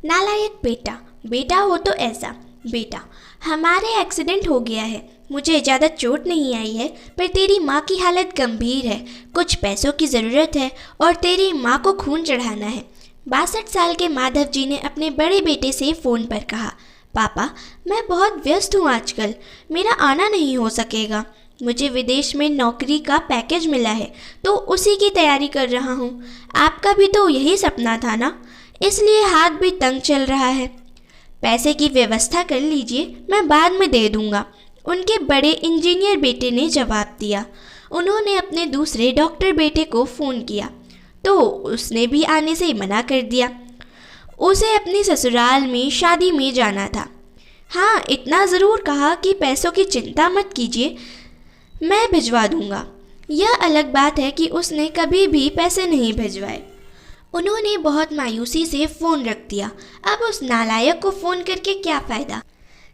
नालायक बेटा, बेटा हो तो ऐसा। बेटा, हमारे एक्सीडेंट हो गया है। मुझे ज़्यादा चोट नहीं आई है, पर तेरी माँ की हालत गंभीर है। कुछ पैसों की ज़रूरत है और तेरी माँ को खून चढ़ाना है। 62 साल के माधव जी ने अपने बड़े बेटे से फ़ोन पर कहा, पापा, मैं बहुत व्यस्त हूँ आजकल, मेरा आना नहीं हो सकेगा। मुझे विदेश में नौकरी का पैकेज मिला है, तो उसी की तैयारी कर रहा हूँ। आपका भी तो यही सपना था ना, इसलिए हाथ भी तंग चल रहा है। पैसे की व्यवस्था कर लीजिए, मैं बाद में दे दूँगा, उनके बड़े इंजीनियर बेटे ने जवाब दिया। उन्होंने अपने दूसरे डॉक्टर बेटे को फ़ोन किया, तो उसने भी आने से मना कर दिया। उसे अपनी ससुराल में शादी में जाना था। हाँ, इतना ज़रूर कहा कि पैसों की चिंता मत कीजिए, मैं भिजवा दूंगा। यह अलग बात है कि उसने कभी भी पैसे नहीं भिजवाए। उन्होंने बहुत मायूसी से फ़ोन रख दिया। अब उस नालायक को फ़ोन करके क्या फ़ायदा?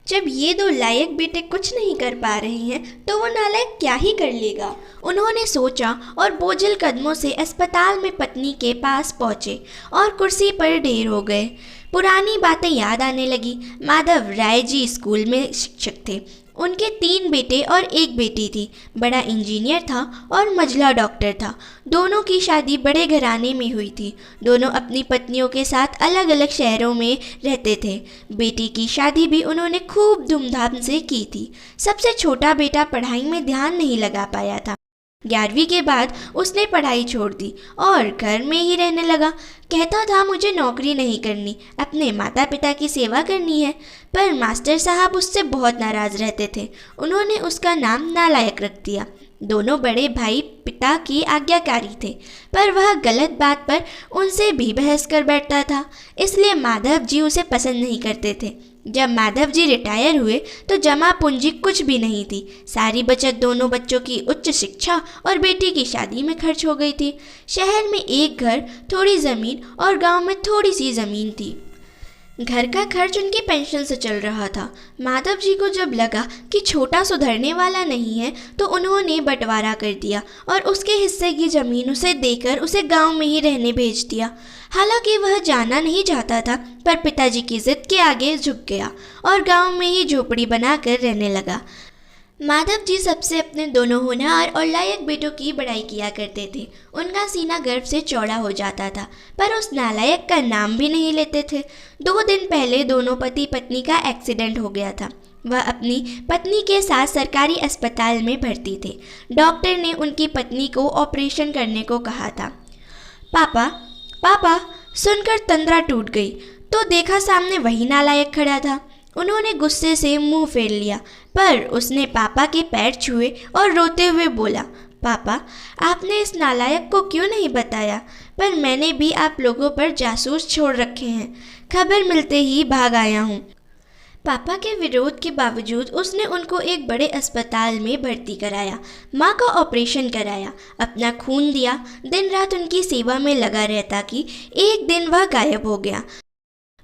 जब ये दो लायक बेटे कुछ नहीं कर पा रहे हैं, तो वो नालायक क्या ही कर लेगा? उन्होंने सोचा और बोझिल कदमों से अस्पताल में पत्नी के पास पहुँचे और कुर्सी पर ढेर हो गए। पुरानी बातें याद आने लगी। माधव राय जी स्कूल में शिक्षक थे। उनके 3 बेटे और 1 बेटी थी। बड़ा इंजीनियर था और मझला डॉक्टर था। दोनों की शादी बड़े घराने में हुई थी। दोनों अपनी पत्नियों के साथ अलग अलग शहरों में रहते थे। बेटी की शादी भी उन्होंने खूब धूमधाम से की थी। सबसे छोटा बेटा पढ़ाई में ध्यान नहीं लगा पाया था। 11वीं के बाद उसने पढ़ाई छोड़ दी और घर में ही रहने लगा। कहता था, मुझे नौकरी नहीं करनी, अपने माता पिता की सेवा करनी है। पर मास्टर साहब उससे बहुत नाराज़ रहते थे। उन्होंने उसका नाम नालायक रख दिया। दोनों बड़े भाई पिता की आज्ञाकारी थे, पर वह गलत बात पर उनसे भी बहस कर बैठता था, इसलिए माधव जी उसे पसंद नहीं करते थे। जब माधव जी रिटायर हुए तो जमा पूंजी कुछ भी नहीं थी। सारी बचत दोनों बच्चों की उच्च शिक्षा और बेटी की शादी में खर्च हो गई थी। शहर में एक घर, थोड़ी ज़मीन और गांव में थोड़ी सी ज़मीन थी। घर का खर्च उनकी पेंशन से चल रहा था। माधव जी को जब लगा कि छोटा सुधरने वाला नहीं है, तो उन्होंने बंटवारा कर दिया और उसके हिस्से की ज़मीन उसे देकर उसे गांव में ही रहने भेज दिया। हालांकि वह जाना नहीं चाहता था, पर पिताजी की जिद के आगे झुक गया और गांव में ही झोपड़ी बनाकर रहने लगा। माधव जी सबसे अपने दोनों होनहार और लायक बेटों की बड़ाई किया करते थे। उनका सीना गर्व से चौड़ा हो जाता था, पर उस नालायक का नाम भी नहीं लेते थे। 2 दिन पहले दोनों पति पत्नी का एक्सीडेंट हो गया था। वह अपनी पत्नी के साथ सरकारी अस्पताल में भर्ती थे। डॉक्टर ने उनकी पत्नी को ऑपरेशन करने को कहा था। पापा, पापा, सुनकर तंद्रा टूट गई तो देखा सामने वही नालायक खड़ा था। उन्होंने गुस्से से मुंह फेर लिया, पर उसने पापा के पैर छुए और रोते हुए बोला, पापा, आपने इस नालायक को क्यों नहीं बताया? पर मैंने भी आप लोगों पर जासूस छोड़ रखे हैं। खबर मिलते ही भाग आया हूँ। पापा के विरोध के बावजूद उसने उनको एक बड़े अस्पताल में भर्ती कराया, माँ का ऑपरेशन कराया, अपना खून दिया, दिन रात उनकी सेवा में लगा रहता कि एक दिन वह गायब हो गया।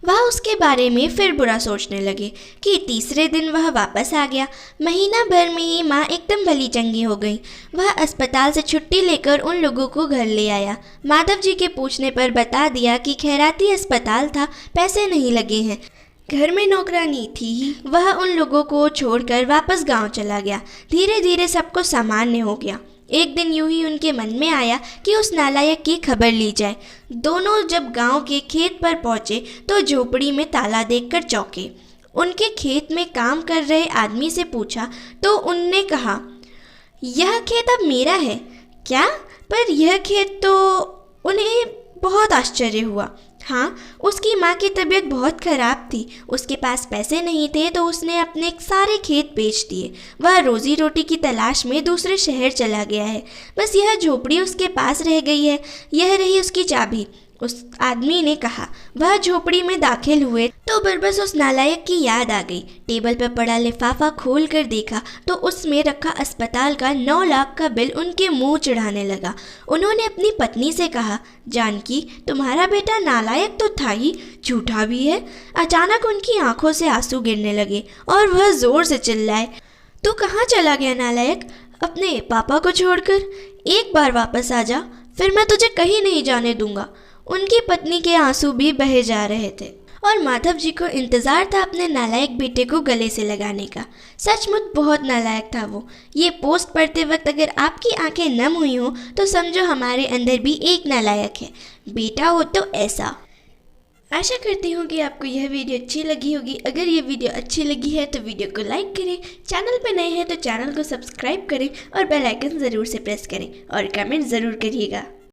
वह उसके बारे में फिर बुरा सोचने लगे कि तीसरे दिन वह वापस आ गया। महीना भर में ही माँ एकदम भली चंगी हो गई। वह अस्पताल से छुट्टी लेकर उन लोगों को घर ले आया। माधव जी के पूछने पर बता दिया कि खैराती अस्पताल था, पैसे नहीं लगे हैं, घर में नौकरानी थी ही। वह उन लोगों को छोड़कर वापस गांव चला गया। धीरे धीरे सब कुछ सामान्य हो गया। एक दिन यूं ही उनके मन में आया कि उस नालायक की खबर ली जाए। दोनों जब गांव के खेत पर पहुंचे तो झोपड़ी में ताला देखकर चौंके। उनके खेत में काम कर रहे आदमी से पूछा तो उनने कहा, यह खेत अब मेरा है क्या? पर यह खेत तो... उन्हें बहुत आश्चर्य हुआ। हाँ, उसकी माँ की तबीयत बहुत ख़राब थी, उसके पास पैसे नहीं थे, तो उसने अपने सारे खेत बेच दिए। वह रोज़ी रोटी की तलाश में दूसरे शहर चला गया है। बस यह झोपड़ी उसके पास रह गई है, यह रही उसकी चाबी, उस आदमी ने कहा। वह झोपड़ी में दाखिल हुए तो बरबस उस नालायक की याद आ गई। टेबल पर पड़ा लिफाफा खोल कर देखा तो उसमें रखा अस्पताल का 9 लाख का बिल उनके मुंह चढ़ाने लगा। उन्होंने अपनी पत्नी से कहा, जानकी, तुम्हारा बेटा नालायक तो था ही, झूठा भी है। अचानक उनकी आंखों से आंसू गिरने लगे और वह जोर से चिल्लाए, तू कहाँ चला गया नालायक? अपने पापा को छोड़कर एक बार वापस आ जा, फिर मैं तुझे कहीं नहीं जाने दूंगा। उनकी पत्नी के आंसू भी बहे जा रहे थे और माधव जी को इंतज़ार था अपने नालायक बेटे को गले से लगाने का। सचमुच बहुत नालायक था वो। ये पोस्ट पढ़ते वक्त अगर आपकी आंखें नम हुई हों तो समझो हमारे अंदर भी एक नालायक है। बेटा हो तो ऐसा। आशा करती हूँ कि आपको यह वीडियो अच्छी लगी होगी। अगर ये वीडियो अच्छी लगी है तो वीडियो को लाइक करें, चैनल पर नए हैं तो चैनल को सब्सक्राइब करें और बेल आइकन ज़रूर से प्रेस करें और कमेंट ज़रूर करिएगा।